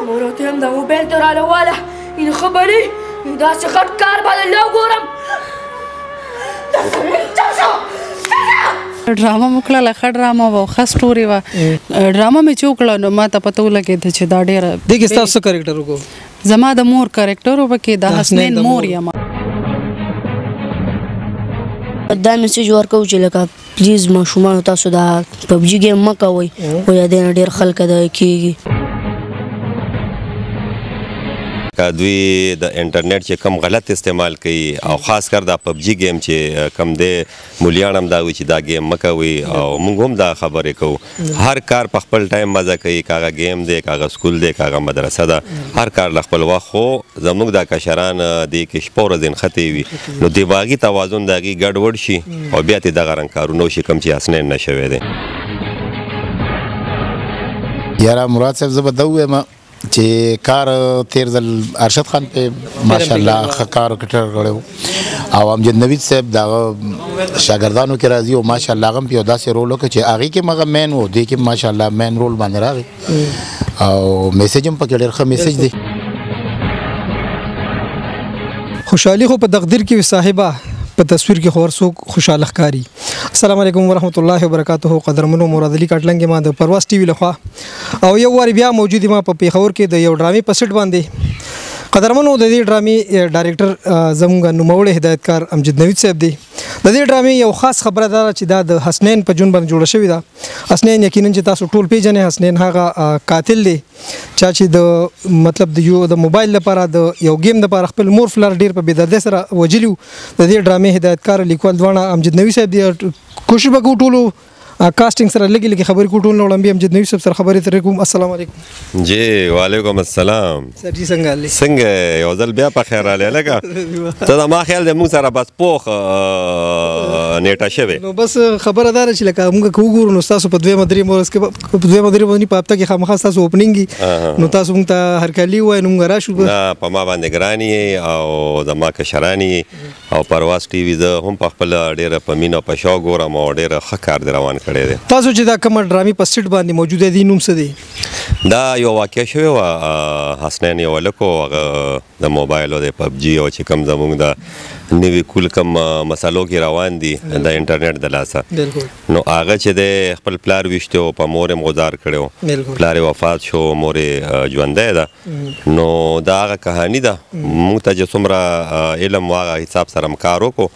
مور ته هم د موبایل ته راواله این خبرې داسې خټ کار باندې نه ګورم ډرامه مو کړله ښه ډرامه وه ښه سټوري وه ډرامه مې چې وکړه نو ما ته پته ولګېده چې دا ډېره دې کې ستاسو څه کرکټر وکړو زما د مور کرکټر و پکې د حسنین مور یم دا میسج ورکوو چې لکه پلیز ماشومانو تاسو دا پبجي ګیم مه کوئ خو یا دې نه ډېر خلک دا کېږي دوی د انټرنیټ چې کم غلط استعمال کوي او خاص کر دا پبجي ګیم چې کم دی مولیان هم دا وي چې دا ګیم مه کوئ او موږ هم دا خبرې کوو هر کار په خپل ټایم مزه کوي که هغه ګیم دی که هغه سکول دی که هغه مدرسه ده هر کار له خپل وخت خو زموږ دا کشران دې کې شپه ورځ نښتې وي نو دماغي توازن د هغې ګډوډ شي او بیا ترې دغه رنګ کارونه وشي کوم چې حسنین نه شوی دی یاره مراد صاحب زه به دا ووایم چې کار تیر ځل ارشد خان په ماشاءالله ښه کار کړی و او امجد نوید صاحب د هغه شاګردانو کې راځي او ماشاءالله هغه هم په یو داسې رول وکړ چې هغې کې هم هغه مین و دې کې ماشاءالله مین رول باندې راغی او میسج هم پکې ډېر ښه میسج دی خوشحالي خو په تقدیر کې وي صاحبه په تصویر کې خور څوک خوشاله ښکاري السلام علیکم ورحمت الله وبرکاته قدرمنو مراد علي کاټلنګ ما د پرواز ټي وي لخوا او یو وار بیا موجود ما په پیښور کې د یو ډرامې په سټ باندې قدرمنو د دې ډرامې ډایرکټر زموږ نوموړی هدایتکار امجد نوید صاحب دی د دې ډرامې یو خاص خبره ده چې دا د حسنین په جون باندې جوړه شوې ده حسنین یقینا چې تاسو ټول پیژنئ حسنین هغه قاتل دی چې د مطلب د یو د موبایل لپاره د یو گیم لپاره خپل مور فلر ډیر په بيدردۍ سره وجلیو د دې ډرامې هدایتکار لیکوال دوانه امجد نوید صاحب دی کوشش وکړو ټولو کاسټینګ سره لګي خبرې کوټول نو لمبي امجد نوید صاحب سره خبرې ترې کوم السلام علیکم جی وعلیکم السلام سر جی څنګه یو ځل بیا په خیر رالی لکه ته د ما خیال دی موږ سره بس پوخ نیټه شوې نو بس خبره دار چې لکه موږ وګورو نو تاسو په 2 مدري مورس کې په 2 مدري باندې په هفته کې خامخا تاسو اوپننګ نو تاسو موږ ته هرکلی وای نو موږ راشو نه په ما باندې ګرانی او د ما کشرانی او پرواز ټي وي زه هم په خپل ډېره په مینه په شوق ګورم او ډېره ښه کار دی روان تاسو چې دا کوم ډرامې په سټ باندې موجوده دي نوم څه دی دا یو واقع شوی و حسنین یو هلک هغه د موبایل او د پبجي او چې کوم زموږ د نوي کول کوم مسالو کې روان دي د انټرنیټ د لاسه نو هغه چې د خپل پلار ویشته او په مور یې غزار کړی پلار یې وفات شو مور یې ژوندی ده نو دا هغه کهاني ده موږ ته چې څومره علم و هغه حساب سره م کار وکړو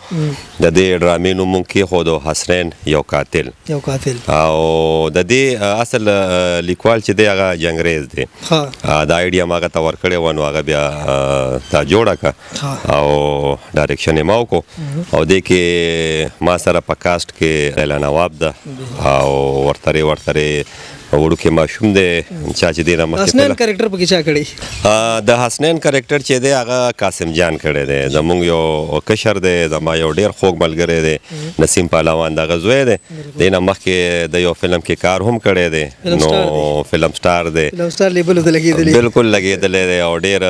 د دې ډرامې نوم موږ کېښودو حسنین یو قاتل او د دې اصل لیکوال چې دی هغه جنګریز دی دا آیډیا ما هغه ته ورکړې وه نو هغه بیا تا جوړه کړه او ډایرکشن یې ما وکړو او دې کې ما سره په کاسټ کې لیلا نواب ده او ورترې وړوکی ماشوم دی چا چې دی نه مخکې حسنین کرکټر پکې چا کړی د حسنین کرکټر چې دی هغه قاسم جان کړی دی زموږ یو کشر دی زما یو ډېر خوږ ملګری دی نسیم پهلوان دغه زوی دی دی نه مخکې د یو فلم کې کار هم کړی دی نو فلم سټار دی بالکل لګېدلی دی او ډېر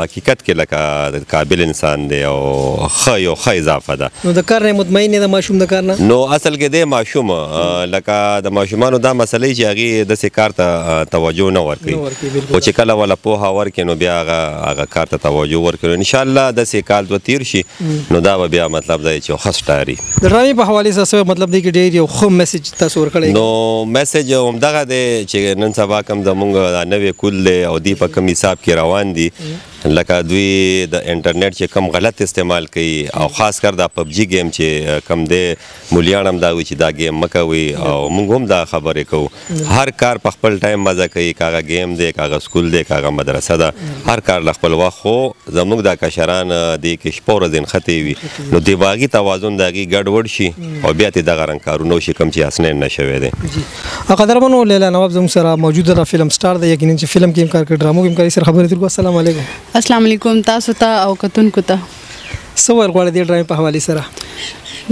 حقیقت کې لکه قابل انسان دی او یو ښه اضافه ده نو د کار نه مطمئن دی د ماشوم د کار نه نو اصل کې دی ماشوم لکه د ماشومانو دا مسلې چې هغې داسې کار ته توجه نه ورکوي خو چې کله وله پوهه ورکړي نو بیا هغه کار ته توجه ورکړي انشاءالله داسې کال دوه تیر شي نو دا به بیا مطلب دی چې ښه سټاري د ډرامې په حوالې سره مطلب دی کې ډېر یو ښه میسج تاسو ورکړی نو میسج همدغه دی چې نن سبا کوم زموږ نوی کول دی او دوی په کوم حساب کې روان دي لکه دوی د انټرنیټ چې کم غلط استعمال کوي او خاص کر دا پبجي ګیم چې کم دی مولیان هم دا وي چې دا ګیم مه کوئ او موږ هم دا خبرې کوو هر کار په خپل ټایم مزه کوي که هغه ګیم دی که هغه سکول دی که هغه مدرسه ده هر کار له خپل وخت خو زموږ دا کشران دې کې شپه ورځ نښتې وي نو دماغي توازن د هغې ګډوډ شي او بیا ترې دغه رنګ کارونه وشي کوم چې حسنین نه شوی دی قدرمنو لیلا نواب زموږ سره موجود ده فلم سټار دی یقینا چې فلم کې هم کار کوي ډرامو کې هم کوي سره خبرې ترې السلام علیکم السلام علیکم تاسو ته او کتونکو ته څه ویل غواړئ دې ډرامې په حوالې سره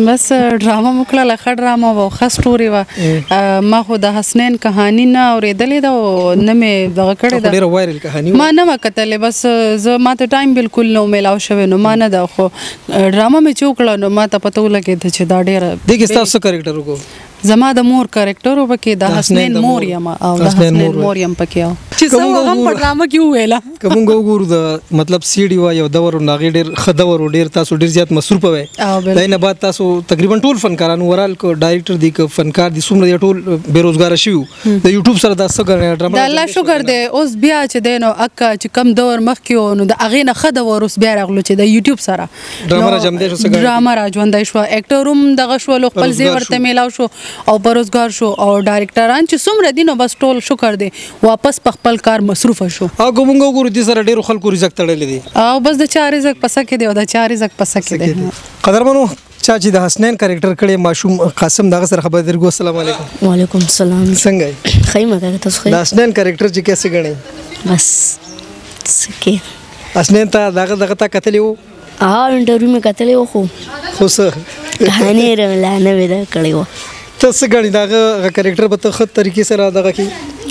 بس ډرامه مو کړله ښه ډرامه وه ښه سټوري وه ما خو د حسنین کهاني نه اورېدلې ده او نه مې دغه کړې ده ډېره وایرل کهاني ما نه وه کتلې بس زه ما ته ټایم بالکل نه میلاو شوی نو ما نه ده خو ډرامه مې چې وکړه نو ما ته پته ولګېده چې دا ډېره دې کې ستاسو څه کرکټر وکړو زما د مور کرکټر و پکې د حسنین مور یم او د حسنین مور یم پکې چې څو هم په ډرامه کې ویلا کوم وګورو د مطلب سی ډي وای او دور ناغي ډیر خدور ډیر تاسو ډیر زیات مصروف وای داینه بعد تاسو تقریبا ټول فنکارانو ورال کو ډایریکټر دی کو فنکار دي څومره ټول بیروزګار شي د یوټیوب سره د څنګه ډرامه د الله شکر دی اوس بیا چې دینو اکا چې کم دور مخکې نو د اغه نه خدور اوس بیا راغلو چې د یوټیوب سره ډرامه را جام دی شو څنګه ډرامه را ژوندای شو اکټروم دغه شو خپل زی ورته میلاو شو او بروزګار شو او ډایریکټران چې څومره دینو بس ټول شکر دی واپس په خپل کار مصروف شو او کوم وګورو دي سره ډیر خلکو رزق تړلې دي او بس د چا رزق پسکه دی او د چا رزق پسکه دی قدرمنو چا چې د حسنین کریکټر کړي ماشوم قاسم دغه سره خبر درګو السلام علیکم وعلیکم السلام څنګه خیمه کا تاسو د حسنین کریکټر چې کیسه غني بس سکه حسنین ته دغه تا کتلی وو انټرویو مې کتلی وو خو څه کہانی لا نه ودا کړی وو ته څه غني دغه کریکټر به ته خط طریقې سره دغه کی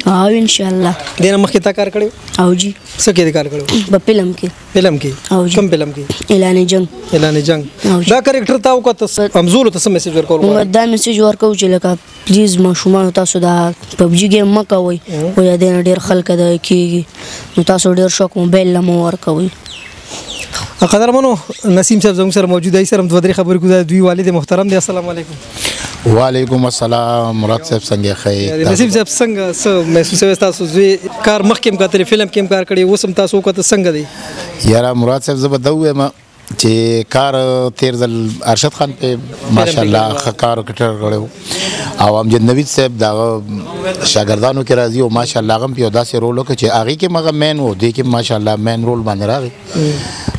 ان شاء الله دینه مخکې تا کار کړو او جی څه کې کار کړو په فلم کې او کوم فلم کې اعلان جنگ دا کریکټر تاو کو ته امزور ته میسج ورکول دا میسج ورکو چې لکه پلیز ماشومان تاسو دا پبجی گیم مکوئ او یا دین ډیر خلک د کیږي نو تاسو ډیر شوق موبایل لمو ورکوئ قدرمنو نسیم صاحب زموږ سره موجود دی سره دوه خبرې کوي دوی والد محترم دی السلام علیکم وعلیکم السلام مراد صاحب څنګه خیر نسیم صاحب څنګه څه محسوس تاسو زوی کار مخکې کتل فلم کې کار کړی وسم تاسو کته څنګه دی یاره مراد صاحب زبر دوه ما چې کار تیر ځل ارشد خان په ماشاءالله کار کټر غړو او امجد نوید صاحب دا شاګردانو کې راځي او ماشاءالله غم په داسې رول وکړي چې هغه کې مغه مین وو دی کې ماشاءالله مین رول باندې راغی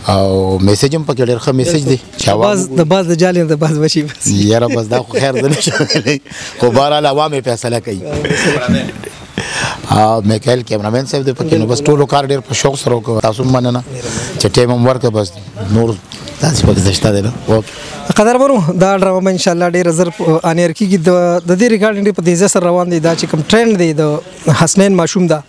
او میسج هم پکې ډېر ښه میسج دی چې باز د جالین د باز وشي بس یاره بس دا خو خیر دی خو بهرحال عوام فیصله کوي میکائل کیمرامین صاحب د پکې نو بس ټولو کار ډېر په شوق سره وکړ تاسو مننه چې ټیم هم ورکړه بس نور تاسو پکې دشته دی نو قدرمنو دا ډرامه ان شاء الله ډېر زر انیر کیږي د دې ریکارډینګ په تیزه سره روان دی دا چې کوم ټرند دی د حسنین ماشوم دا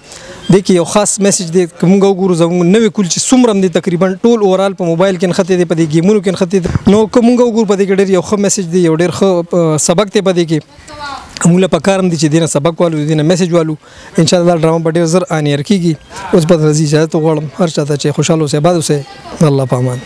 د کې یو خاص میسج دی کوم وګورو زموږ نوې کول چې څومره دی تقریبا ټول اورال په موبایل کې خطې دی په دې گیمونو کې خطې نو کوم وګورو په دې کې ډېر یو ښه میسج دی یو ډېر ښه سبق دی په دې کې موږ په کارم دي چې دینه سبق والو دینه میسج والو ان شاء الله ډرامه ډېر زر انیر کیږي اوس په ورځي اجازه غواړم هر چاته چې خوشاله اوسه آباد اوسه الله پامان